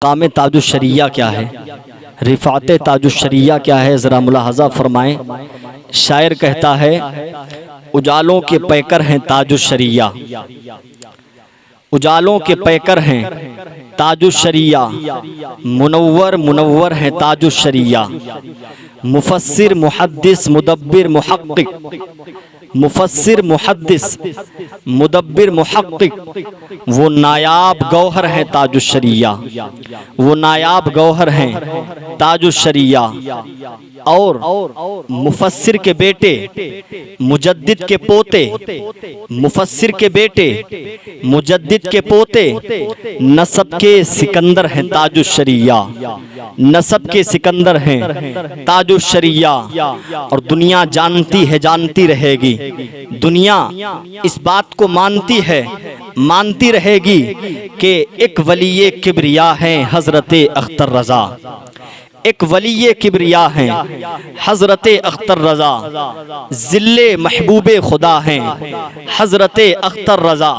काम ताजुश्शरिया क्या है, रिफ़ात ताजुश्शरिया क्या है, ज़रा मुलाहज़ा फरमाएं। शायर कहता है, उजालों के पैकर हैं ताजुश्शरिया, उजालों के पैकर हैं ताजुश्शरिया, मुनव्वर मुनव्वर हैं ताजुश्शरिया, मुफस्सिर मुहद्दिस मुदब्बिर मुहक्किक, मुफस्सिर मुहद्दिस मुदब्बिर मुहक्किक, वो नायाब गौहर हैं ताजुश्शरिया, वो नायाब गौहर हैं ताजुश्शरिया। और मुफस्सिर के बेटे मुजद्दिद के पोते, मुफस्सिर के बेटे मुजद्दिद के पोते नसब के सिकंदर हैं ताजुश्शरिया, नसब के सिकंदर हैं ताजुश्शरिया। और दुनिया जानती है, जानती रहेगी, दुनिया इस बात को मानती है, मानती रहेगी कि एक वली किबरिया हैं हज़रत अख्तर रज़ा, एक वली किबरिया हैं हज़रत अख्तर रज़ा, ज़िल्ले महबूबे खुदा हैं हज़रत अख्तर रज़ा,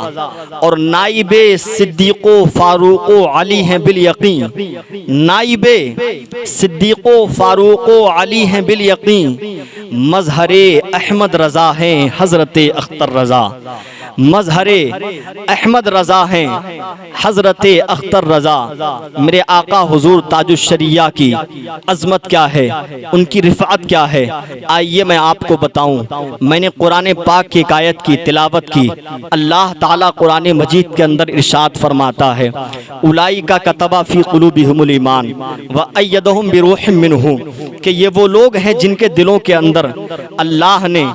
और नाइबे सिद्दीक़ो फ़ारूक़ो अली हैं बिल यक़ीन, नाइबे सिद्दीक़ो फ़ारूक़ो अली हैं बिल यक़ीन, मज़हरे अहमद रज़ा हैं हज़रत अख्तर रज़ा, मज़हरे अहमद रज़ा हैं हज़रत अख्तर रज़ा। मेरे आका हुज़ूर ताजुश्शरिया की अज़मत क्या है, उनकी रिफ़ात क्या है, आइए मैं आपको बताऊं। मैंने कुरान पाक की एक आयत की तिलावत की। अल्लाह ताला कुरान मजीद के अंदर इरशाद फरमाता है, उलाइका कतबा फ़ी क़ुलूबिहिमुल ईमान व अय्यदहुम बिरूहिम मिन्हु, कि ये वो लोग हैं जिनके दिलों के अंदर अल्लाह ने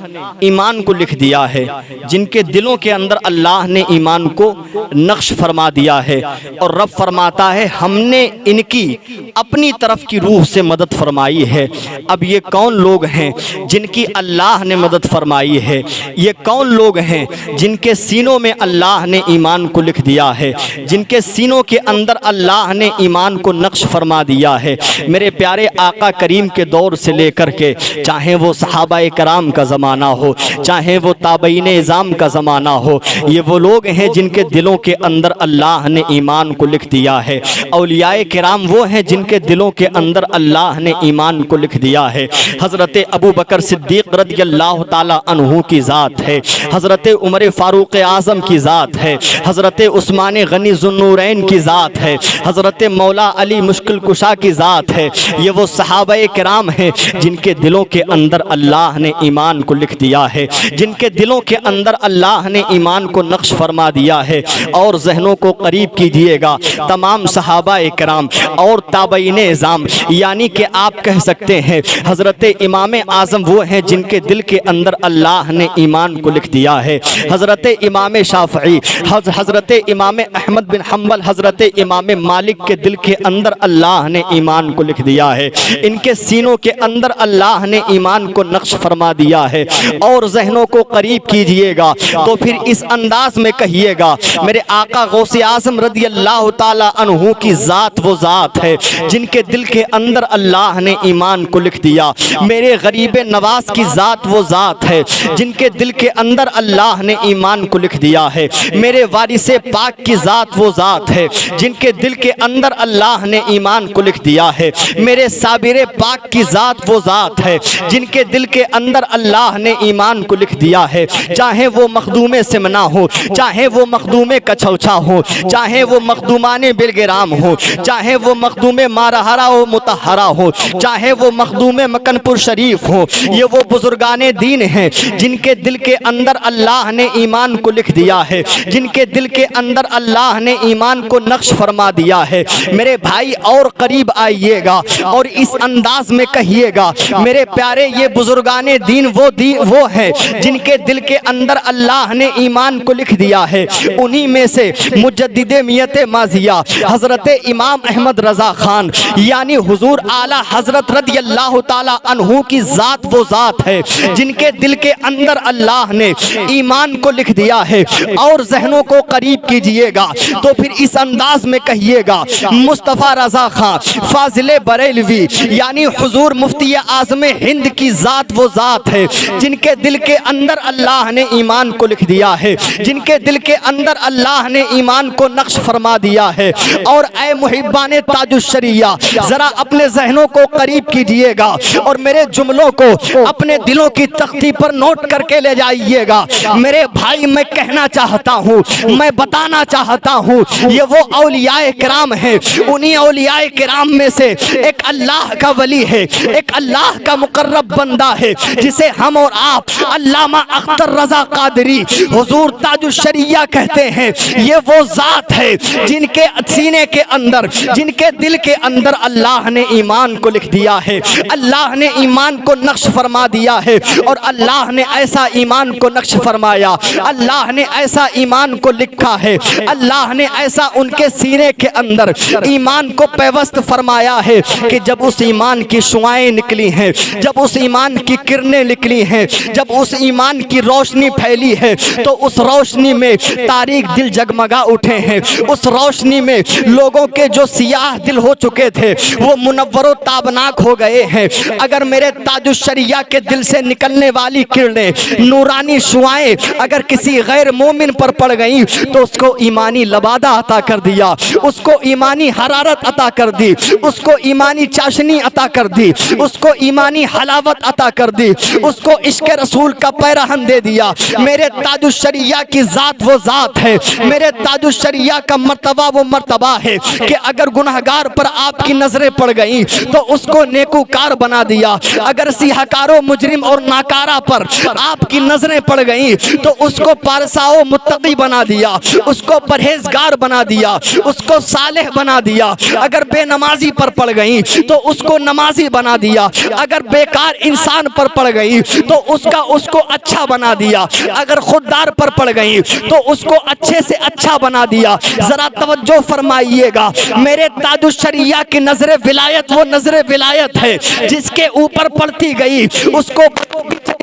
ईमान को लिख दिया है, जिनके दिलों के अंदर अल्लाह ने ईमान को नक्श फरमा दिया है। और रब फरमाता है, हमने इनकी अपनी तरफ की रूह से मदद फरमाई है। अब ये कौन लोग हैं जिनकी अल्लाह ने मदद फरमाई है, ये कौन लोग हैं जिनके सीनों में अल्लाह ने ईमान को लिख दिया है, जिनके सीनों के अंदर अल्लाह ने ईमान को नक्श फरमा दिया है। मेरे प्यारे आका करीम के दौर से लेकर के, चाहे वो सहाबाए कराम का ज़माना हो, चाहे वो ताबईन इज़ाम का ज़माना हो, ये वो लोग हैं जिनके दिलों के अंदर अल्लाह ने ईमान को लिख दिया है। औलियाए किराम वो हैं जिनके दिलों के अंदर अल्लाह ने ईमान को लिख दिया है। हज़रत अबू बकर सिद्दीक़ रज़ियल्लाहु ताला अन्हु की ज़ात है, हज़रत उमर फ़ारूक़ आज़म की ज़ात है, हज़रत उस्मान गनी ज़ुन्नूरैन की ज़ात है, हज़रत मौला अली मुश्किल कुशा की ज़ात है। ये वो सहाबाए किराम हैं जिनके दिलों के अंदर अल्लाह ने ईमान को लिख दिया है, जिनके दिलों के अंदर अल्लाह ने ईमान को नक्श फरमा दिया है। और जहनों को करीब कीजिएगा, तमाम सहाबाए किराम और ताबईन इज़ाम, यानी कि आप कह सकते हैं हज़रत इमाम आज़म वो हैं जिनके दिल के अंदर अल्लाह ने ईमान को लिख दिया है। हज़रत इमाम शाफ़ई, हज़रत इमाम अहमद बिन हम्बल, हज़रत इमाम मालिक के दिल के अंदर अल्लाह ने ईमान को लिख दिया है। इनके सीनों के अंदर अल्लाह ने ईमान को नक्श फरमा दिया है। और जहनों को करीब कीजिएगा तो फिर इस अंदाज में कहिएगा, मेरे आका गौसे आज़म रज़ियल्लाहु ताला अन्हु की ज़ात वो ज़ात है जिनके दिल के अंदर अल्लाह ने ईमान को लिख दिया। मेरे गरीब नवाज की ज़ात वो ज़ात है जिनके दिल के अंदर अल्लाह ने ईमान को लिख दिया है। मेरे वारिसे पाक की ज़ात वो ज़ात है जिनके दिल के अंदर अल्लाह ने ईमान को लिख दिया है। मेरे साबिर पाक की ज़ात वो ज़ात है जिनके दिल के अंदर अल्लाह ने ईमान को लिख दिया है। चाहे वो मखदूमे सिमना हो, चाहे वो मखदूमे कछौछा हो, चाहे वो मखदूमाने बिलगिराम हो, चाहे वो मखदूमे मारहरा हो मुतहरा हो, चाहे वो मखदूमे मकनपुर शरीफ हो, ये वो बुजुर्गाने दीन हैं जिनके दिल के अंदर अल्लाह ने ईमान को लिख दिया है, जिनके दिल के अंदर अल्लाह ने ईमान को नक्श फरमा दिया है। मेरे भाई और करीब आइएगा और इस अंदाज में कहिएगा, मेरे प्यारे ये बुजुर्गाने दीन वो है जिनके दिल के अंदर अल्लाह ने ईमान को लिख दिया है। उन्हीं में से मुजद्दिदे मियत माजिया हज़रत इमाम अहमद रज़ा खान, यानी हुजूर आला हज़रत रज़ियल्लाहु ताला अन्हु की ज़ात वो ज़ात है जिनके दिल के अंदर अल्लाह ने ईमान को लिख दिया है। और जहनों को करीब कीजिएगा तो फिर इस अंदाज में कहिएगा, मुस्तफ़ा रज़ा खान फाजिले बरेलवी, यानी हुजूर मुफ्ती आज़म हिंद की ज़ात वो ज़ात है जिनके दिल के अंदर अल्लाह ने ईमान को लिख दिया दिया है, जिनके दिल के अंदर अल्लाह ने ईमान को नक्श फरमा दिया है। और ऐ मुहिब्बाने ताजुश्शरिया, जरा अपने जहनों को करीब कीजिएगा और मेरे जुमलों को अपने दिलों की तख्ती पर नोट करके ले जाइएगा। मेरे भाई, मैं कहना चाहता हूँ, मैं बताना चाहता हूँ, ये वो औलियाए किराम है। उन्हीं औलियाए किराम में से एक अल्लाह का वली है, एक अल्लाह का मुकर्रब बंदा है, जिसे हम और आप अल्लामा अख्तर रजा कादरी हुजूर ताजुश्शरिया कहते हैं। ये वो जात है जिनके सीने के अंदर, जिनके दिल के अंदर अल्लाह ने ईमान को लिख दिया है, अल्लाह ने ईमान को नक्श फरमा दिया है। और अल्लाह ने ऐसा ईमान को नक्श फरमाया, अल्लाह ने ऐसा ईमान को लिखा है, अल्लाह ने ऐसा उनके सीने के अंदर ईमान को पैवस्त फरमाया है कि जब उस ईमान की शुआएं निकली हैं, जब उस ईमान की किरणें निकली हैं, जब उस ईमान की रोशनी फैली है, तो उस रोशनी में तारीक दिल जगमगा उठे हैं। उस रोशनी में लोगों के जो सियाह दिल हो चुके थे वो मुनव्वरो ताबनाक हो गए हैं। अगर मेरे ताजुश्शरिया के दिल से निकलने वाली किरणें, नूरानी शुआएं अगर किसी गैर मोमिन पर पड़ गई तो उसको ईमानी लबादा अता कर दिया, उसको ईमानी हरारत अता कर दी, उसको ईमानी चाशनी अता कर दी, उसको ईमानी हलावत अता कर दी, उसको इश्क रसूल का पैरहन दे दिया। मेरे ताजुश्शरिया की जात वो जात है, मेरे ताजुश्शरिया का मर्तबा वो मर्तबा है कि अगर गुनहगार पर आपकी नजरें पड़ गई तो उसको नेकूकार बना दिया। अगर सियाकारो मुजरिम और नाकारा पर आपकी नजरें पड़ गई तो उसको पारसाओ मुत्तकी बना दिया, उसको परहेजगार बना दिया, उसको सालेह बना दिया। अगर बेनमाजी पर पड़ गई तो उसको नमाजी बना दिया। अगर बेकार इंसान पर पड़ गई तो उसको अच्छा बना दिया। अगर खुददार पर पड़ गई तो उसको अच्छे से अच्छा बना दिया। जरा तवज्जो फरमाइएगा, मेरे ताजुश्शरिया की नजरे विलायत वो नजरे विलायत है जिसके ऊपर पड़ती गई उसको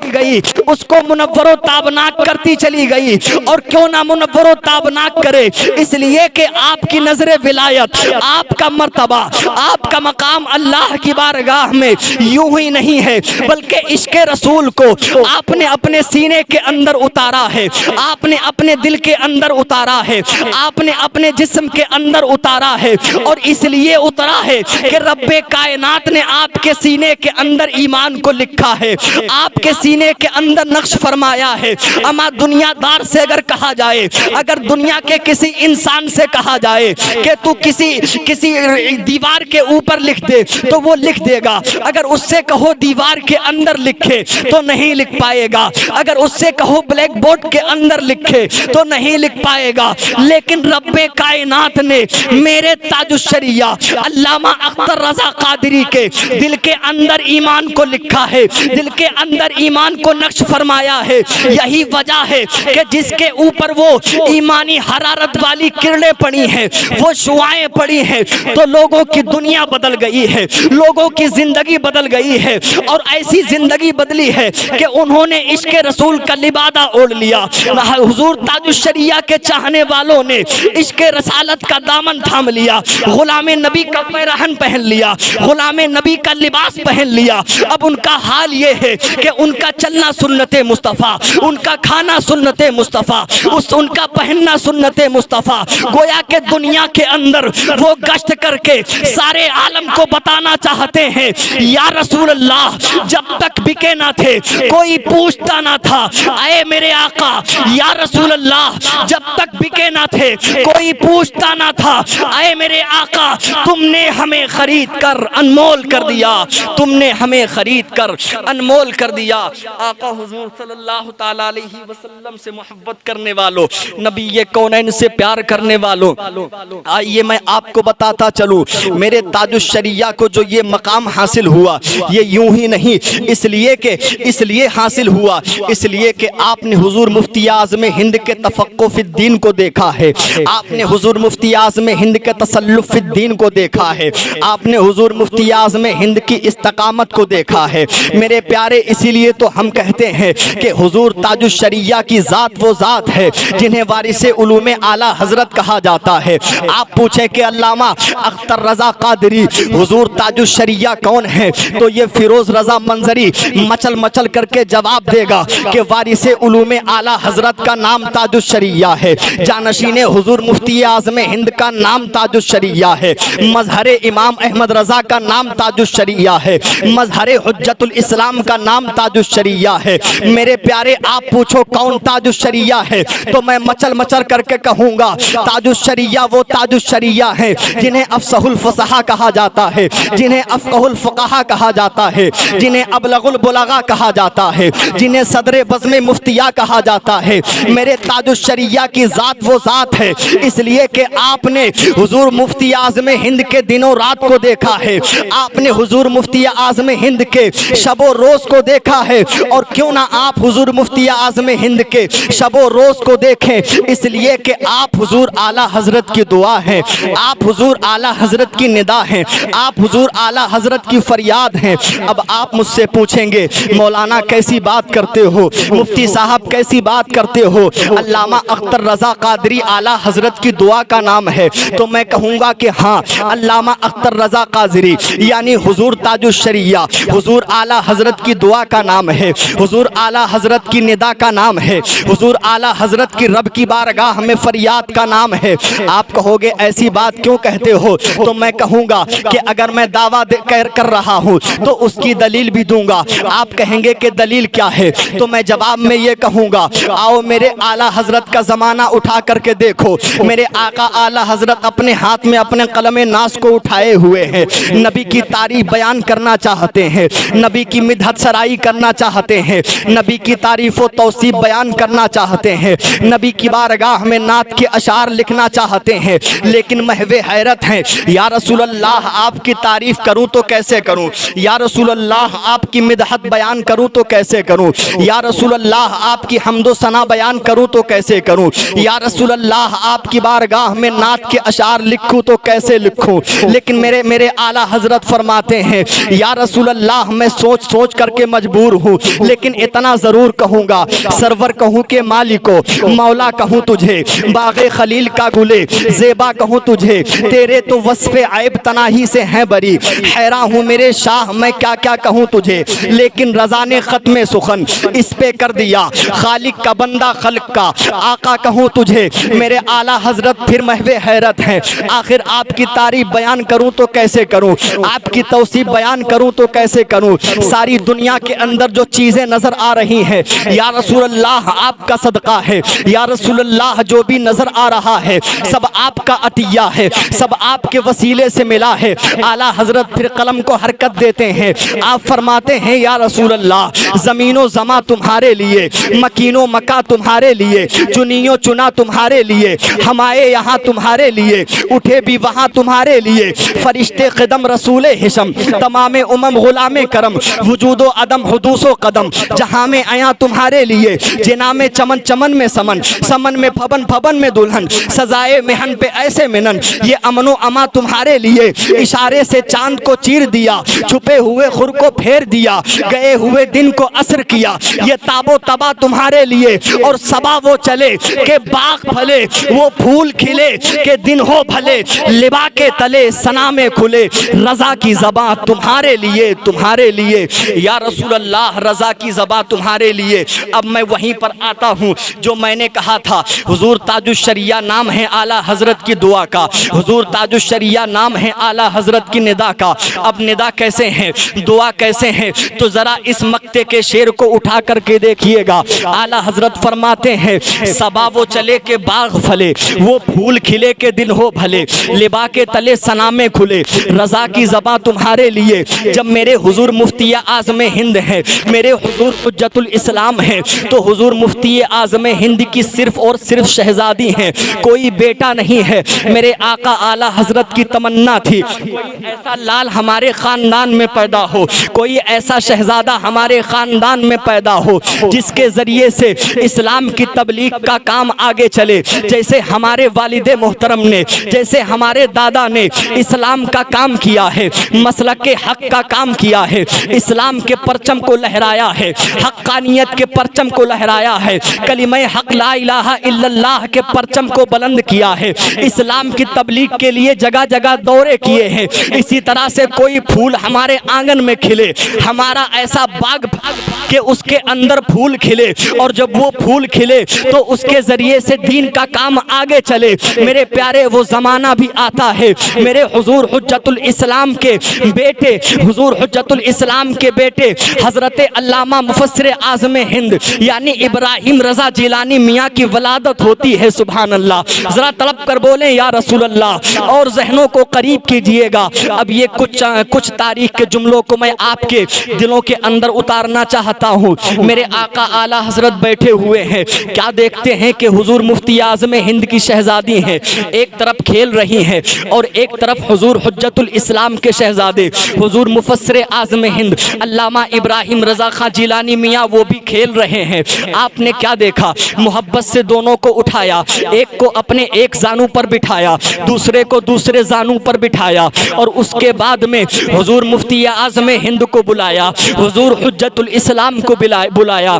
गई, उसको मुनव्वरो ताबनाक करती चली गई। और क्यों ना मुनव्वरो ताबनाक करे, इसलिए कि आपकी नजरे विलायत, आपका मर्तबा, आपका मकाम अल्लाह की बारगाह में यूं ही नहीं है, बल्कि इश्क रसूल को आपने अपने सीने के अंदर उतारा है, आपने अपने दिल के अंदर उतारा है, आपने अपने जिस्म के अंदर उतारा है। और इसलिए उतरा है कि रब्बे कायनात ने आपके सीने के अंदर ईमान को लिखा है, आपके सीने के अंदर नक्श फरमाया है। अमा दुनियादार से अगर कहा जाए, अगर दुनिया के किसी इंसान से कहा जाए कि तू किसी दीवार के ऊपर लिख दे तो वो लिख देगा। अगर उससे कहो दीवार के अंदर लिखे तो नहीं लिख पाएगा। अगर उससे कहो ब्लैक बोर्ड के अंदर लिखे तो नहीं लिख पाएगा। लेकिन रब्बे कायनात ने मेरे ताजुश्शरिया अल्लामा अख्तर रजा कादरी के दिल के अंदर ईमान को लिखा है, दिल के अंदर ईमान को नक्श फरमाया है। यही वजह है कि जिसके ऊपर वो ईमानी हरारत वाली किरणें पड़ी हैं, वो शुआएं पड़ी हैं, तो लोगों की दुनिया बदल गई है, लोगों की जिंदगी बदल गई है। और ऐसी जिंदगी बदली है कि उन्होंने इश्क रसूल का लिबादा ओढ़ लिया। हुजूर ताजुश्शरिया के चाहने वालों ने इश्क रसालत का दामन थाम लिया, गुलामे नबी का पैरहन पहन लिया, गुलामे नबी का लिबास पहन लिया। अब उनका हाल ये है कि उनका चलना सुन्नते मुस्तफ़ा, उनका खाना सुन्नते मुस्तफ़ा, उनका पहनना सुन्नते मुस्तफ़ा। गोया के दुनिया के अंदर वो गश्त करके सारे आलम को बताना चाहते हैं, या रसूल अल्लाह, जब तक बिके ना थे कोई पूछता ना था, आए मेरे आका या रसूल अल्लाह, जब तक बिके ना थे कोई पूछता ना था, आए मेरे आका तुमने हमें खरीद कर अनमोल कर दिया, तुमने हमें खरीद कर अनमोल कर दिया। आका हुजूर सल्लल्लाहु ताला अलैहि वसल्लम से मोहब्बत करने वालों, नबी ये कौनैन से प्यार करने वालों, आइए मैं आपको बताता चलूं, मेरे ताजुश्शरिया को जो ये मकाम हासिल हुआ ये यूं ही नहीं, इसलिए हासिल हुआ इसलिए कि आपने हुजूर मुफ्ती आज़म हिंद के तफक्कुह फिद्दीन को देखा है, आपने हुजूर मुफ्ती आज़म हिंद के तसल्लुफ फिद्दीन को देखा है, आपने हुजूर मुफ्ती आज़म हिंद की इस्तकामत को देखा है। मेरे प्यारे, इसीलिए तो हम कहते हैं कि हुजूर ताजुश शरिया की ज़ात वो ज़ात है जिन्हें वारिसे उलूमे आला हज़रत कहा जाता है। आप पूछें कि अल्लामा अख्तर रज़ा क़ादरी हुजूर ताजुश शरिया कौन है, तो ये फिरोज़ रज़ा मंजरी मचल मचल करके जवाब देगा कि वारिसे उलूमे आला हज़रत का नाम ताजुश शरिया है, जानशीने हुजूर मुफ्ती आज़म हिंद का नाम ताजुश शरिया है, मजहरे इमाम अहमद रज़ा का नाम ताजुश शरिया है, मजहरे हुज्जतुल इस्लाम का नाम ताजुश शरिया है। मेरे प्यारे आप पूछो कौन ताजुश शरिया है, तो मैं मचल मचल करके कहूँगा ताजुश शरिया वो ताजुश शरिया है जिन्हें अफसहुल फसहा कहा जाता है, जिन्हें अफक़हुल फ़ुक़हा कहा जाता है, जिन्हें अबलगुल बुलगा कहा जाता है, जिन्हें सदरे बज़्म मुफ्तिया कहा जाता है। मेरे ताजुश शरिया की ज़ात वो ज़ात है इसलिए कि आपने हुजूर मुफ्ती आज़म हिंद के दिनों रात को देखा है, आपने हुजूर मुफ्ती आज़म हिंद के शबो रोज़ को देखा है, और क्यों ना आप हुजूर मुफ्ती आज़म हिंद के शबो रोज़ को देखें, इसलिए कि आप हुजूर आला हज़रत की दुआ हैं, आप हुजूर आला हज़रत की निदा हैं, आप हुजूर आला हज़रत की फरियाद हैं। अब आप मुझसे पूछेंगे मौलाना कैसी बात करते हो, मुफ्ती साहब कैसी बात करते हो, अल्लामा अख्तर रज़ा क़ादरी आला हज़रत की दुआ का नाम है, तो मैं कहूँगा कि हाँ, अल्लामा अख्तर रज़ा क़ादरी यानी हुजूर ताजुश शरिया हुजूर आला हज़रत की दुआ का नाम है, हुजूर आला हज़रत की निदा का नाम है, हुजूर आला हज़रत की रब की बारगाह में फरियाद का नाम है। आप कहोगे ऐसी बात क्यों कहते हो, तो मैं कहूँगा कि अगर मैं दावा कर रहा हूँ तो उसकी दलील भी दूंगा। आप कहेंगे कि दलील क्या है, तो मैं जवाब में ये कहूँगा, आओ मेरे आला हज़रत का ज़माना उठा करके देखो, मेरे आका आला हज़रत अपने हाथ में अपने कलमे नास को उठाए हुए हैं, नबी की तारीफ बयान करना चाहते हैं, नबी की मिदहत सराई करना चाहते हैं, नबी की तारीफ़ व तौसीफ बयान करना चाहते हैं, नबी की बारगाह में नात के अशार लिखना चाहते हैं, लेकिन महवे हैरत हैं, या रसूल अल्लाह आपकी तारीफ़ करूँ तो कैसे करूँ, या रसूल अल्लाह आपकी मिदहत बयान करूँ तो कैसे करूँ, या रसूल अल्लाह आपकी हम्दो सना बयान करूँ तो कैसे करूँ, या रसूल अल्लाह आपकी बारगाह में नात के अशार लिखूँ तो कैसे लिखूँ। लेकिन मेरे आला हज़रत फरमाते हैं, या रसूल अल्लाह मैं सोच सोच करके मजबूर हूँ, लेकिन इतना ज़रूर कहूँगा, सरवर कहूँ के मालिको मौला कहूँ तुझे, बाग़े खलील का गुले ज़ेबा कहूँ तुझे, तेरे तो वस्फ़े ऐब तनाही से हैं बरी, हैरान हूँ मेरे शाह मैं क्या क्या कहूँ तुझे, लेकिन रज़ा ने ख़त्म सुखन इस पे कर दिया, खालिक का बंदा खल्क का आका कहूँ तुझे। मेरे आला हज़रत फिर महवे हैरत हैं, आखिर आपकी तारीफ़ बयान करूँ तो कैसे करूँ, आपकी तौसीफ़ बयान करूँ तो कैसे करूँ। सारी दुनिया के अंदर जो चीज़ें नज़र आ रही हैं, या रसूल अल्लाह आपका सदका है, या रसूल अल्लाह जो भी नज़र आ रहा है सब आपका अतिया है, सब आपके वसीले से मिला है। आला हज़रत फिर कलम को हरकत देते हैं, आप फरमाते हैं, या रसूल अल्लाह ज़मीनो ज़मा तुम्हारे लिए, मकीनो मका तुम्हारे लिए, चुनियो चुना तुम्हारे लिए, हमारे यहाँ तुम्हारे लिए, उठे भी वहाँ तुम्हारे लिए, फरिश्ते क़दम रसूल हिशम तमाम उमम ग़ुलाम करम, वजूदो अदम हुदूसो कदम, जहाँ में आया तुम्हारे लिए, जिना में चमन चमन में समन, समन में फबन फबन में दुल्हन, सजाए मेहन पे ऐसे मिनन, ये अमनो अमा तुम्हारे लिए, इशारे से चांद को चीर दिया, छुपे हुए खुर को फेर दिया, गए हुए दिन को असर किया, ये ताबो तबा तुम्हारे लिए, और सबा वो चले के बाग फले, वो फूल खिले के दिन हो भले, लिबा के तले सना में खुले, रज़ा की ज़बां तुम्हारे लिए, तुम्हारे लिए, या रसूल अल्लाह रज़ा की ज़बां तुम्हारे लिए। अब मैं वहीं पर आता हूँ जो मैंने कहा था, हुजूर ताजुश शरिया नाम है आला हज़रत की दुआ का, हुजूर ताजुश शरिया नाम है आला हज़रत की निदा का। अब निदा कैसे हैं, दुआ कैसे हैं, तो ज़रा इस मक्ते के शेर को उठा करके देखिएगा। आला हज़रत फरमाते हैं, सबा वो चले के बाग फले, वो फूल खिले के दिन हो भले, लिबा के तले सना में खुले, रज़ा की ज़बां तुम्हारे लिए। जब मेरे हुजूर मुफ्ती आज़म हिंद हैं, मेरे हुजूर हुज्जतुल इस्लाम हैं, तो हुजूर मुफ्ती आज़म हिंद की सिर्फ और सिर्फ शहज़ादी हैं, कोई बेटा नहीं है। मेरे आका आला हज़रत की तमन्ना थी कोई ऐसा लाल हमारे ख़ानदान में पैदा हो, कोई ऐसा शहज़ादा हमारे ख़ानदान में पैदा हो जिसके ज़रिए से इस्लाम की तबलीग का काम आगे चले, जैसे हमारे वालिदे मोहतरम ने, जैसे हमारे दादा ने इस्लाम का काम किया है, मसलक के हक़ का काम किया है, इस्लाम के परचम को लहरा लहराया है, हक्कानियत के परचम को लहराया है, कलिमा हक ला इलाहा इल्लल्लाह के परचम को बुलंद किया है, इस्लाम की तबलीग के लिए जगह जगह दौरे किए हैं। इसी तरह से कोई फूल हमारे आंगन में खिले, हमारा ऐसा बाग कि उसके अंदर फूल खिले, और जब वो फूल खिले तो उसके जरिए से दीन का काम आगे चले। मेरे प्यारे वो ज़माना भी आता है, मेरे हुजूर हुज्जतुल इस्लाम के बेटे, हुजूर हुज्जतुल इस्लाम के बेटे हज़रत अल्लामा मुफस्सिर आज़म हिंद यानी इब्राहिम रज़ा जिलानी मियाँ की वलादत होती है। सुभान अल्लाह, ज़रा तड़प कर बोलें या रसूल अल्लाह, और जहनों को करीब कीजिएगा। अब ये कुछ तारीख के जुमलों को मैं आपके दिलों के अंदर उतारना चाहता हूँ। मेरे आका आला हजरत बैठे हुए हैं, क्या देखते हैं कि हुजूर मुफ्ती आज़म हिंद की शहजादी हैं, एक तरफ खेल रही हैं और एक तरफ हुजूर हुज्जतुल इस्लाम के शहजादे हुजूर मुफस्सिर आज़म हिंद अल्लामा इब्राहिम रज़ा खां जिलानी मियाँ वो भी खेल रहे हैं। आपने क्या देखा, मोहब्बत से दोनों को उठाया, एक को अपने एक जानू पर बिठाया, दूसरे को दूसरे जानू पर बिठाया, और उसके बाद में हुजूर मुफ्ती आज़म हिंद को बुलाया, हुजूर हुज्जतुल इस्लाम को बुलाया,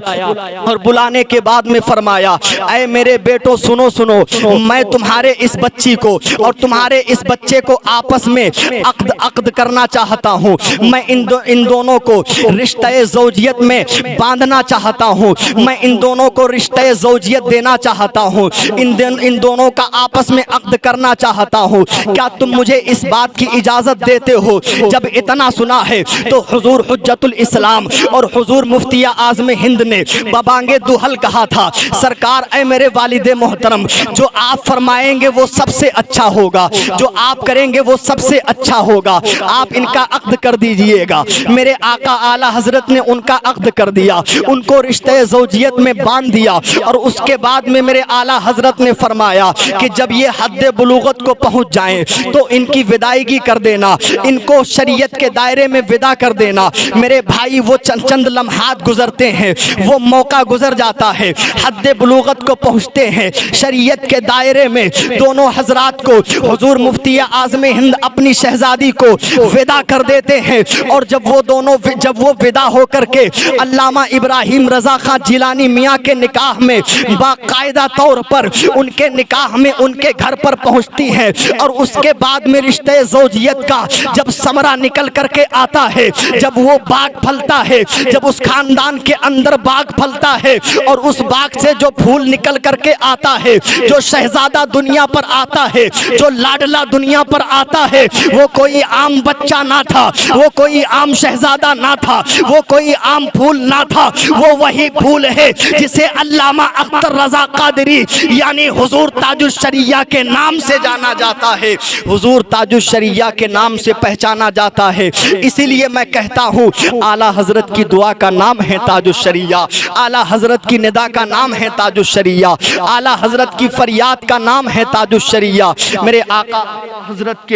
और बुलाने के बाद में फरमाया, ऐ मेरे बेटो सुनो सुनो, मैं तुम्हारे इस बच्ची को और तुम्हारे इस बच्चे को आपस में अक्द करना चाहता हूँ। मैं इन दोनों को रिश्ते ज़ौजियत में बांधना चाहता हूँ, मैं इन दोनों को रिश्ते ज़ौजियत देना चाहता हूँ, इन दोनों का आपस में अक्द करना चाहता हूँ। क्या तुम मुझे इस बात की इजाज़त देते हो? जब इतना सुना है तो हुजूर हुज्जतुल इस्लाम और हुजूर मुफ्ती आज़म हिंद ने बबांगे दुहल कहा था, सरकार ऐ मेरे वालिदे मोहतरम, जो आप फरमाएंगे वो सबसे अच्छा होगा, जो आप करेंगे वो सबसे अच्छा होगा, आप इनका अक्द कर दीजिएगा। मेरे आका आला हजरत ने उनका अक्द कर दिया, उनको रिश्ते ज़ौजियत में बांध दिया, और उसके बाद में मेरे आला हजरत ने फरमाया कि जब ये हद बुलूगत को पहुंच जाएं तो इनकी विदाईगी कर देना, इनको शरीयत के दायरे में विदा कर देना। मेरे भाई वो चंद लम्हात गुजरते हैं, वो मौका गुजर जाता है, हद बुलूगत को पहुँचते हैं, शरीयत के दायरे में दोनों हजरात को हुजूर मुफ्ती आज़म हिंद अपनी शहजादी को विदा कर देते हैं। और जब वो विदा होकर के अल्लामा इब्राहिम रज़ा खां जिलानी मियाँ के निकाह में बाकायदा तौर पर उनके निकाह में उनके घर पर पहुँचती है, और उसके बाद में रिश्ते ज़ौजियत का जब समरा निकल करके आता है, जब वो बाग फलता है, जब उस खानदान के अंदर बाग फलता है, और उस बाग से जो फूल निकल करके आता है, जो शहजादा दुनिया पर आता है, जो लाडला दुनिया पर आता है, वो कोई आम बच्चा ना था, वो कोई आम शहजादा ना था, वो कोई आम फूल ना था, वो वही फूल है जिसे अल्लामा अख्तर रज़ा कादरी यानी हुजूर ताजुश शरिया के नाम से जाना जाता है, हुजूर ताजुश शरिया के नाम से पहचाना जाता है। इसीलिए मैं कहता हूँ आला हजरत की दुआ का नाम है ताजुश शरिया, आला हजरत की निदा का नाम है ताजुश शरिया, आला हजरत की फरियाद का नाम है ताजुश शरिया। मेरे आका हजरत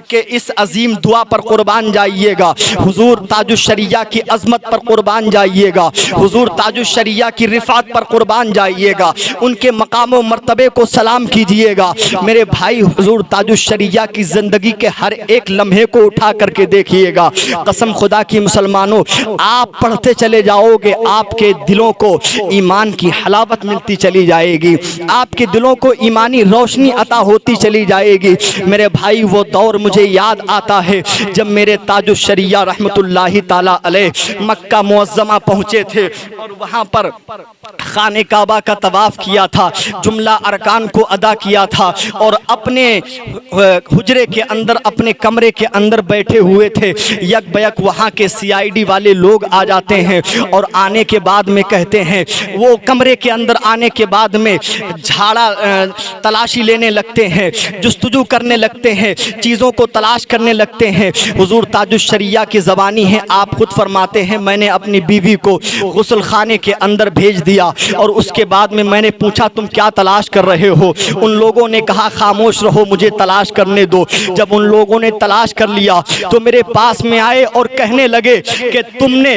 के इस अजीम दुआ पर कुर्बान जाइएगा, हुजूर ताजुश शरिया की अजमत पर कुर्बान जाइएगा, हुजूर ताजुश शरिया की रिफात पर कुर्बान जाइएगा, उनके मकाम व मर्तबे को सलाम कीजिएगा। मेरे भाई हुजूर ताजुश शरिया की ज़िंदगी के हर एक लम्हे को उठा करके देखिएगा, कसम खुदा की मुसलमानों, आप पढ़ते चले जाओगे, आपके दिलों को ईमान की हलावत मिलती चली जाएगी, आपके दिलों को ईमानी रोशनी अता होती चली जाएगी। मेरे भाई वो दौर मुझे याद आता है जब मेरे ताजुश शरिया रहमतुल्लाहि ताला अलैह मक्का मुअज़्ज़मा पहुँचे थे, और वहाँ पर खाने काबा का तवाफ़ किया था, जुमला अरकान को अदा किया था, और अपने हुजरे के अंदर, अपने कमरे के अंदर बैठे हुए थे। यक बयक वहाँ के CID वाले लोग आ जाते हैं, और आने के बाद में कहते हैं, वो कमरे के अंदर आने के बाद में झाड़ा तलाशी लेने लगते हैं, जुस्तजू करने लगते हैं, चीज़ों को तलाश करने लगते हैं। हुजूर ताजुश शरिया की ज़बानी है, आप खुद फरमाते हैं, मैंने अपनी बीवी को गुस्ल खाने के अंदर भेज दिया, और उसके बाद में मैंने पूछा तुम क्या तलाश कर रहे हो? उन लोगों ने कहा खामोश रहो, मुझे तलाश करने दो। जब उन लोगों ने तलाश कर लिया तो मेरे पास में आए और कहने लगे कि तुमने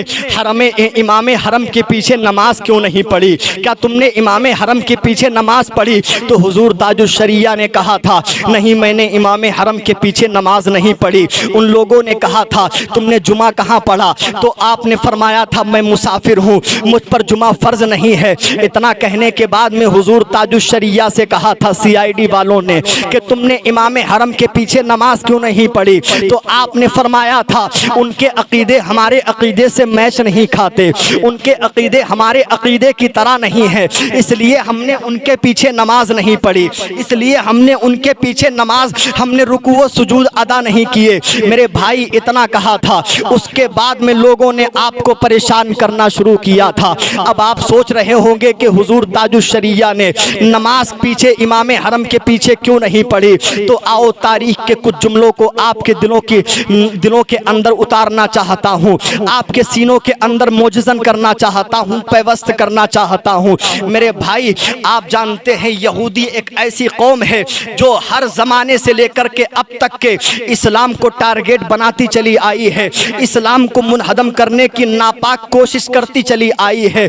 इमाम हरम के पीछे नमाज क्यों नहीं पढ़ी? क्या तुमने इमाम हरम के पीछे नमाज पढ़ी? तो हुजूर ताजुश शरिया ने कहा था, नहीं मैंने इमाम हरम के पीछे नमाज नहीं पढ़ी। उन लोगों ने कहा था तुमने जुमा कहाँ पढ़ा? तो आपने फरमाया था मैं मुसाफिर हूँ, मुझ पर जुमा फ़र्ज नहीं है। इतना कहने के बाद में हुजूर ताजुश्शरिया से कहा था CID वालों ने कि तुमने इमाम हरम के पीछे नमाज क्यों नहीं पढ़ी? तो आपने फरमाया था उनके अकीदे हमारे अकीदे से मैच नहीं खाते, उनके अकीदे हमारे अकीदे की तरह नहीं है, इसलिए हमने उनके पीछे नमाज नहीं पढ़ी, इसलिए हमने उनके पीछे नमाज हमने रुकू व सुजूद अदा नहीं किए। मेरे भाई इतना कहा था, उसके बाद में लोगों ने आपको परेशान करना शुरू किया था। अब आप सोच रहे होंगे कि हुजूर ताजुश्शरिया ने नमाज पीछे इमाम हरम के पीछे क्यों नहीं पढ़ी। तो आओ तारीख के कुछ जुमलों को आपके दिलों के अंदर उतारना चाहता हूँ, आपके सीनों के अंदर मोजज़न करना चाहता हूँ, पैवस्त करना चाहता हूँ। मेरे भाई आप जानते हैं यहूदी एक ऐसी कौम है जो हर ज़माने से लेकर के अब तक के इस्लाम को टारगेट बनाती चली आई है, इस्लाम को मुनहदम करने की नापाक कोशिश करती चली आई है।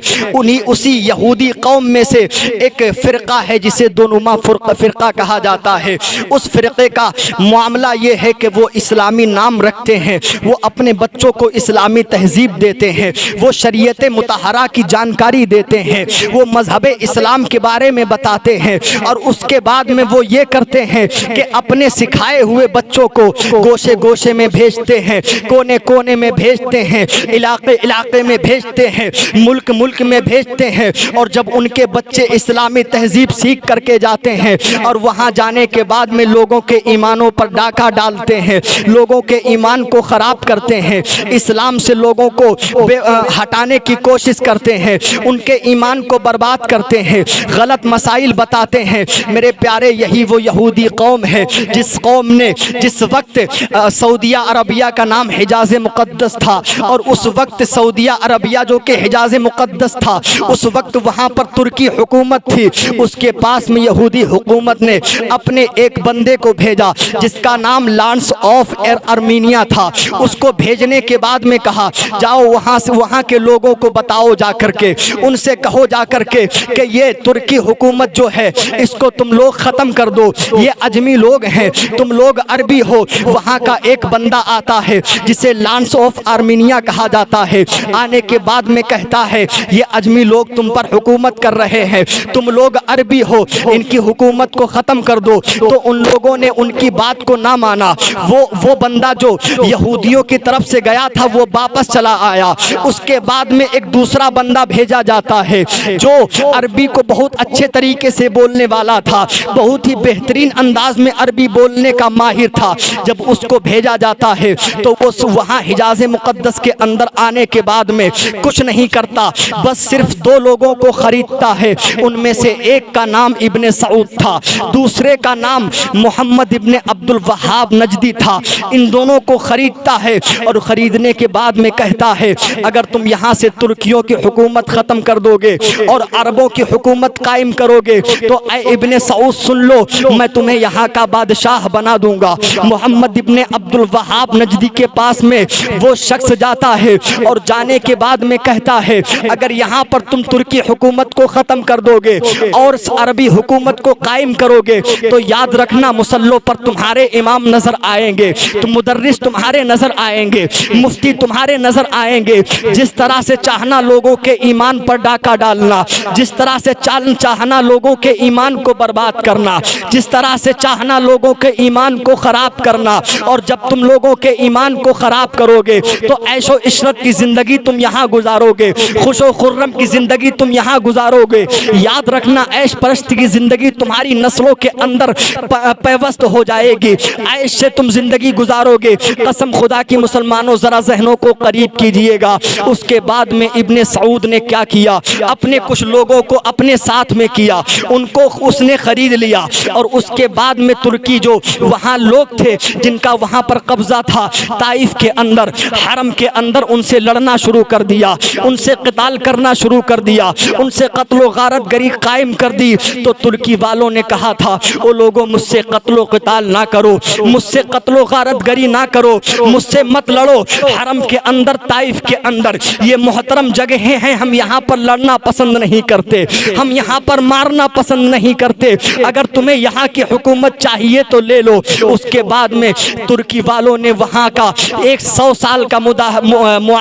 उसी यहूदी कौम में से एक फ़िरका है जिसे दोनुमा फ़िरका कहा जाता है। उस फ़िरक़े का मामला ये है कि वो इस्लामी नाम रखते हैं, वो अपने बच्चों को इस्लामी तहज़ीब देते हैं, वो शरीयत मुतहरा की जानकारी देते हैं, वो मज़हब इस्लाम के बारे में बताते हैं और उसके बाद में वो ये करते हैं कि अपने सिखाए हुए बच्चों को गोशे गोशे में भेजते हैं, कोने कोने में भेजते हैं, इलाके इलाके में भेजते हैं, मुल्क मुल्क में भेजते हैं। और जब उनके बच्चे इस्लामी तहज़ीब सीख करके जाते हैं और वहाँ जाने के बाद में लोगों के ईमानों पर डाका डालते हैं, लोगों के ईमान को ख़राब करते हैं, इस्लाम से लोगों को हटाने की कोशिश करते हैं, उनके ईमान को बर्बाद करते हैं, गलत मसाइल बताते हैं। मेरे प्यारे यही वो यहूदी कौम है जिस कौम ने जिस वक्त सऊदिया अरबिया का नाम हिजाज़ मुक़द्दस था और उस वक्त सऊदिया अरबिया जो कि हिजाज़ मुक़द्दस था उस वक्त वहाँ पर तुर्की हुकूमत थी, उसके पास में यहूदी हुकूमत ने अपने एक बंदे को भेजा जिसका नाम लांस ऑफ आर्मीनिया था। उसको भेजने के बाद में कहा जाओ वहाँ से वहाँ के लोगों को बताओ जा करके, उनसे कहो जा करके कि ये तुर्की हुकूमत जो है इसको तुम लोग ख़त्म कर दो, ये अजमी लोग हैं, तुम लोग अरबी हो। वहाँ का एक बंदा आता है जिसे लांस ऑफ आर्मीनिया कहा जाता है, आने के बाद में कहता है ये अजमी लोग तुम पर हुकूमत कर रहे हैं, तुम लोग अरबी हो, इनकी हुकूमत को ख़त्म कर दो। तो उन लोगों ने उनकी बात को ना माना। वो बंदा जो यहूदियों की तरफ से गया था वो वापस चला आया। उसके बाद में एक दूसरा बंदा भेजा जाता है जो अरबी को बहुत अच्छे तरीके से बोलने वाला था, बहुत ही बेहतरीन अंदाज में अरबी बोलने का माहिर था। जब उसको भेजा जाता है तो वो वहाँ हिजाज़ मुक़द्दस के अंदर आने के बाद में कुछ नहीं करता, बस सिर्फ दो लोगों को ख़रीदता है। उनमें से एक का नाम इब्ने सऊद था, दूसरे का नाम मोहम्मद इब्ने अब्दुल वहाब नजदी था। इन दोनों को ख़रीदता है और ख़रीदने के बाद में कहता है अगर तुम यहाँ से तुर्कियों की हुकूमत ख़त्म कर दोगे और अरबों की हुकूमत कायम करोगे तो ऐ इब्ने सऊद सुन लो, मैं तुम्हें यहाँ का बादशाह बना दूंगा। मोहम्मद इब्ने अब्दुल वहाब नजदी के पास में वो शख्स जाता है और जाने के बाद में कहता है अगर यहाँ पर तुम तुर्की हुकूमत को ख़त्म कर दोगे और अरबी हुकूमत को कायम करोगे तो याद रखना मुसल्लों पर तुम्हारे इमाम नज़र आएंगे, तो मुदर्रिस तुम्हारे नज़र आएंगे, मुफ्ती तुम्हारे नज़र आएंगे। जिस तरह से चाहना लोगों के ईमान पर डाका डालना, जिस तरह से चाहना लोगों के ईमान को बर्बाद करना, जिस तरह से चाहना लोगों के ईमान को ख़राब करना। और जब तुम लोगों के ईमान को ख़राब करोगे तो ऐशो इशरत की ज़िंदगी तुम यहाँ गुजारोगे, खुशो खुर्रम की ज़िंदगी तुम यहाँ गुजारोगे। याद रखना ऐश परस्त की ज़िंदगी तुम्हारी नस्लों के अंदर पैवस्त हो जाएगी, ऐश से तुम ज़िंदगी गुजारोगे। कसम खुदा की मुसलमानों ज़रा जहनों को करीब कीजिएगा। उसके बाद में इब्ने सऊद ने क्या किया, अपने कुछ लोगों को अपने साथ में किया, उनको उसने ख़रीद लिया और उसके बाद में तुर्की जो वहाँ लोग थे जिनका वहाँ पर कब्ज़ा था ताइफ के अंदर, हरम के अंदर, उनसे लड़ना शुरू कर दिया, उनसे क़िताल करना शुरू कर दिया, उनसे क़त्ल गारत गरी कायम कर दी। तो तुर्की वालों ने कहा था वो लोगों मुझसे क़त्ल क़िताल ना करो, मुझसे क़त्ल गारत गरी ना करो, मुझसे मत लड़ो। हरम के अंदर ताइफ के अंदर ये मोहतरम जगहें हैं, हम यहाँ पर लड़ना पसंद नहीं करते, हम यहाँ पर मारना पसंद नहीं करते, अगर तुम्हें यहाँ की हुकूमत चाहिए तो ले लो। उसके बाद में तुर्की वालों ने वहाँ का 100 साल का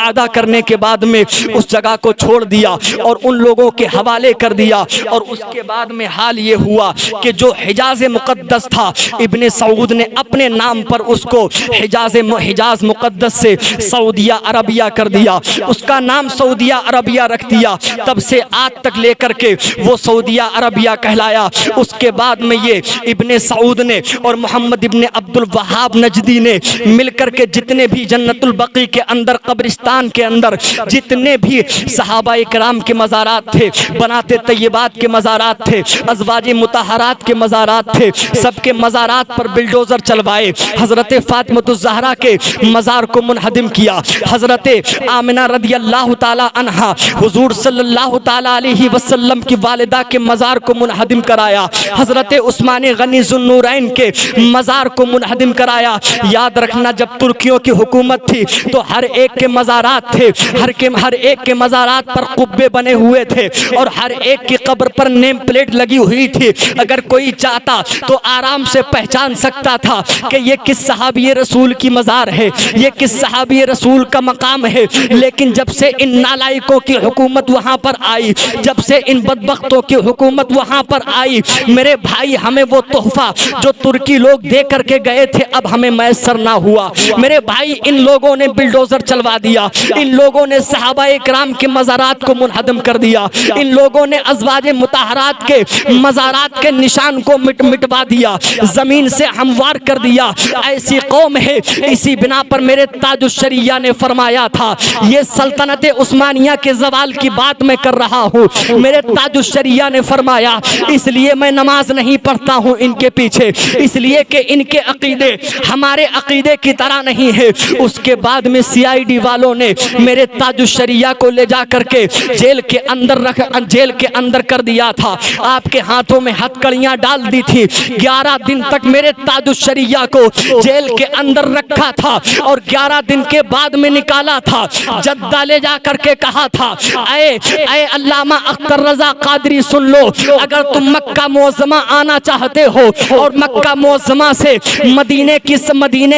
वादा करने के बाद में उस जगह को छोड़ दिया और उन लोगों के हवाले कर दिया। और उसके बाद में हाल ये हुआ कि जो हिजाज मुक़द्दस था, इब्ने सऊद ने अपने नाम पर उसको हिजाज मुक़द्दस से सऊदिया अरबिया कर दिया, उसका नाम सऊदिया अरबिया रख दिया। तब से आज तक लेकर के वो सऊदिया अरबिया कहलाया। उसके बाद में ये इब्ने सऊद ने और मोहम्मद इब्ने अब्दुल वहाब नजदी ने मिलकर के जितने भी जन्नतुल बकी के अंदर, कब्रिस्तान के अंदर जितने भी सहाबा इकराम के मज़ारात थे, बनाते तय्यबात के मज़ारात थे, अज़वाज मुतहरात के मज़ारात थे, सबके मज़ारात पर बिल्डोज़र चलवाए। हज़रत फ़ातिमतुज़ ज़हरा के मज़ार को मुनहदिम किया। हज़रत आमिना रदियल्लाहु ताला अन्हा हुज़ूर सल्लल्लाहु ताला अलैहि वसल्लम की वालिदा के मज़ार को मुनहदिम कराया। हज़रत उस्मान गनी ज़ुन्नूरैन के मज़ार को मुनहदिम कराया। याद रखना, जब तुर्कियों की हुकूमत थी तो हर एक के मज़ारात थे, हर एक के मज़ारात पर कुब्बे बने हुए थे और हर एक की कब्र पर नेम प्लेट लगी हुई थी। अगर कोई चाहता तो आराम से पहचान सकता था कि ये किस सहाबी रसूल की मज़ार है, ये किस सहाबी रसूल का मकाम है। लेकिन जब से इन नालायकों की हुकूमत वहाँ पर आई, जब से इन बदबख्तों की हुकूमत वहाँ पर आई, मेरे भाई हमें वो तोहफा जो तुर्की लोग दे करके गए थे अब हमें मैसर ना हुआ। मेरे भाई इन लोगों ने बिल्डोजर चलवा दिया, इन लोगों ने सहाबा इकराम के मज़ारात को मुनहदम कर दिया, इन लोगों ने अज़वाज मुतहरात के मज़ारात के निशान को मिटवा दिया, ज़मीन से हमवार कर दिया। ऐसी कौम है। इसी बिना पर मेरे ताजुश्शरिया ने फरमाया था, ये सल्तनत उस्मानिया के ज़वाल की बात मैं कर रहा हूँ। मेरे ताजुश्शरिया ने फरमाया, इसलिए मैं नमाज नहीं पढ़ता हूँ इनके पीछे, इसलिए कि इनके अकीदे हमारे अकीदे की तरह नहीं है। उसके बाद में CID वालों ने मेरे ताजुश्शरिया को ले जा करके जेल के अंदर कर दिया था। आपके हाथों में हथकड़ियाँ डाल दी थी। 11 दिन तक मेरे ताजुश्शरिया को जेल के अंदर रखा था और 11 दिन के बाद में निकाला था। जद्दा ले जा करके कहा था, ऐ अल्लामा अख्तर रजा कादरी सुन लो, अगर तुम मक्का मुअज़्ज़मा आना चाहते हो और मक्का मुअज़्ज़मा से मदीने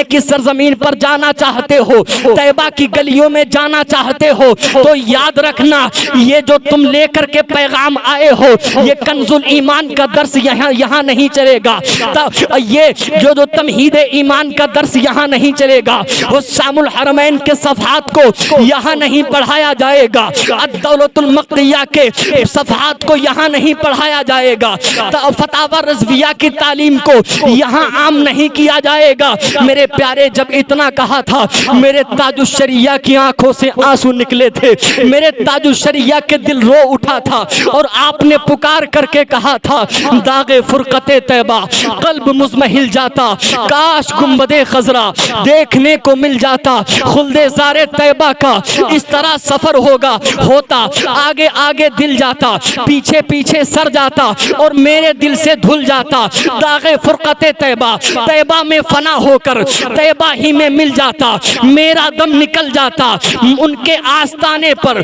की सरजमीन पर जाना चाहते हो, तैबा की गलियों में जाना चाहते हो, तो याद रखना ये जो तुम लेकर के पैगाम आए हो, ये कंजुल ईमान का दर्स यहाँ नहीं चलेगा। ये जो तमहीद ईमान का दर्स यहाँ नहीं चलेगा। वो शामुल हरमैन के सफ़हात को यहाँ नहीं पढ़ाया जाएगा। अद-दौलतुल मक्तिया के सफ़हात को यहाँ नहीं पढ़ाया जाएगा। फतावा रज़विया की तालीम को यहाँ आम नहीं किया जाएगा। मेरे प्यारे, जब इतना कहा था मेरे ताजुश्शरिया की आंखों से आंसू निकले थे, मेरे ताजुश्शरिया के दिल रो उठा था और आपने पुकार करके कहा था, दागे फुरकते तैबा कल्ब मुज़महिल जाता, काश गुंबदे खजरा देखने को मिल जाता, खुल्दे ज़ारे तैबा का इस तरह सफर होता, आगे आगे दिल जाता, पीछे पीछे सर जाता और मेरे दिल से धुल जाता। दागे फुरकते तैबा, तैबा में फना होकर तैबा ही में मिल जाता, मेरा दम निकल जाता। उनके आस्ताने पर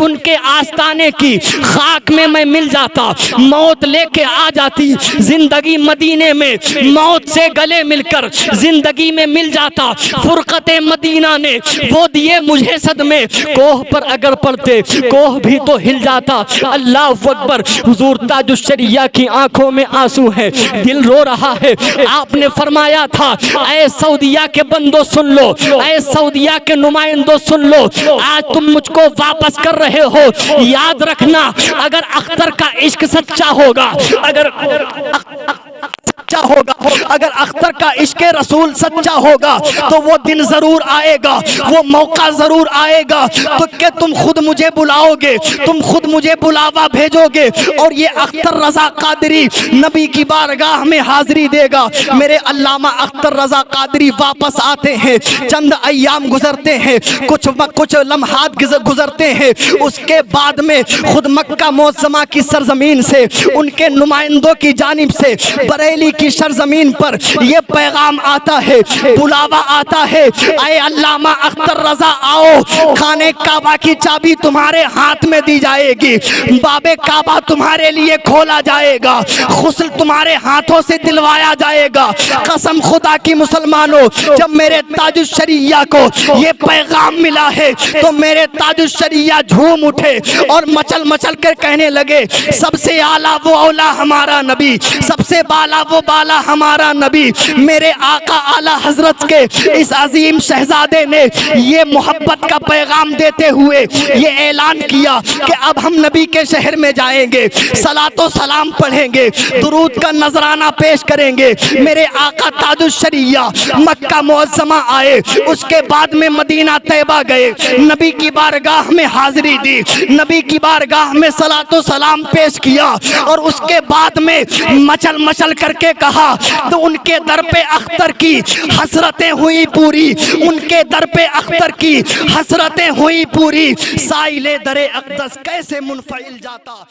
उनके आस्ताने की खाक में मैं मिल जाता, मौत लेके आ जाती जिंदगी मदीने में, मौत से गले मिलकर जिंदगी में मिल जाता। फुरकते मदीना ने वो दिए मुझे सदमे, कोह पर अगर पड़ते कोह भी तो हिल जाता। अल्लाह अकबर। हुजूर ताजुश्शरिया की आंखों में आंसू है, दिल रो रहा है। आपने फरमाया था, ऐ सऊदिया के बंदो सुन लो, ऐ सऊदिया के नुमाइंदो सुन लो, आज तुम मुझको वापस कर रहे हो, याद रखना अगर अख्तर का इश्क सच्चा होगा, अगर अख्तर का इश्क रसूल सच्चा होगा तो वो दिन जरूर आएगा, वो मौका जरूर आएगा तो कि तुम खुद मुझे बुलाओगे, तुम खुद मुझे बुलावा भेजोगे और ये अख्तर रजा कादरी नबी की बारगाह में हाजिरी देगा। मेरे अल्लामा अख्तर रजा कादरी वापस आते हैं, चंद अय्याम गुजरते हैं, कुछ लम्हात गुजरते हैं, उसके बाद में खुद मक्का मुअज़्ज़मा की सरजमीन से उनके नुमाइंदों की जानिब से बरेली की की सरजमीन पर ये पैगाम आता है, बुलावा आता है, ऐ अल्लामा अख्तर रजा आओ, खाने काबा की चाबी तुम्हारे हाथ में दी जाएगी, बाबे काबा तुम्हारे लिए खोला जाएगा, गुस्ल तुम्हारे हाथों से दिलवाया जाएगा। कसम खुदा की मुसलमानों, जब मेरे ताजुश्शरिया को ये पैगाम मिला है तो मेरे ताजुश्शरिया झूम उठे और मचल मचल कर कहने लगे, सबसे आला वो औला हमारा नबी, सबसे बाला वो बाला हमारा नबी। मेरे आका आला हजरत के इस अजीम शहजादे ने ये मोहब्बत का पैगाम देते हुए ये ऐलान किया कि अब हम नबी के शहर में जाएंगे, सलातो सलाम पढ़ेंगे, दुरूद का नजराना पेश करेंगे। मेरे आका ताजुश्शरिया मक्का मुअज्जमा आए, उसके बाद में मदीना तैयबा गए, नबी की बारगाह में हाजिरी दी, नबी की बारगाह में सलातो सलाम पेश किया और उसके बाद में मचल मचल करके कहा तो उनके दर पे अख्तर की हसरतें हुई पूरी, उनके दर पे अख्तर की हसरतें हुई पूरी। साइले दरे अक़दस कैसे मुनफ़इल जाता।